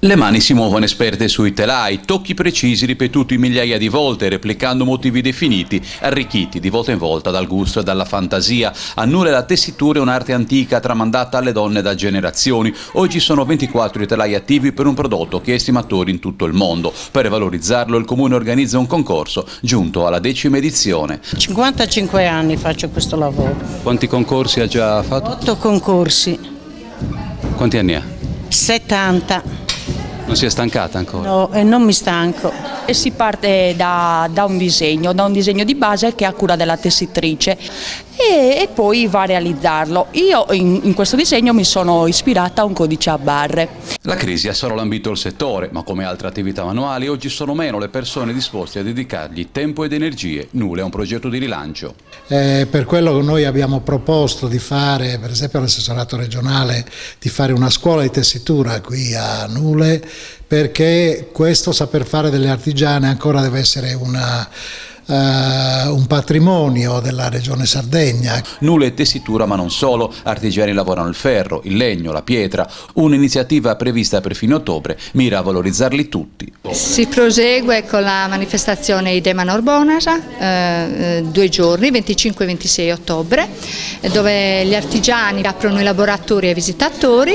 Le mani si muovono esperte sui telai, tocchi precisi ripetuti migliaia di volte, replicando motivi definiti, arricchiti di volta in volta dal gusto e dalla fantasia. A Nule la tessitura è un'arte antica tramandata alle donne da generazioni. Oggi sono 24 i telai attivi per un prodotto che è estimatore in tutto il mondo. Per valorizzarlo il Comune organizza un concorso, giunto alla 10ª edizione. 55 anni faccio questo lavoro. Quanti concorsi ha già fatto? 8 concorsi. Quanti anni ha? 70. Non si è stancata ancora? No, e non mi stanco. E si parte da un disegno di base che è a cura della tessitrice e poi va a realizzarlo. Io in questo disegno mi sono ispirata a un codice a barre. La crisi ha solo lambito il settore, ma come altre attività manuali oggi sono meno le persone disposte a dedicargli tempo ed energie. Nule è un progetto di rilancio. Per quello che noi abbiamo proposto di fare, per esempio all'assessorato regionale, di fare una scuola di tessitura qui a Nule, perché questo saper fare delle artigiane ancora deve essere un patrimonio della regione Sardegna. Nule è tessitura ma non solo, artigiani lavorano il ferro, il legno, la pietra. Un'iniziativa prevista per fine ottobre mira a valorizzarli tutti. Si prosegue con la manifestazione Idema Norbonasa, 2 giorni, 25 e 26 ottobre, dove gli artigiani aprono i laboratori ai visitatori.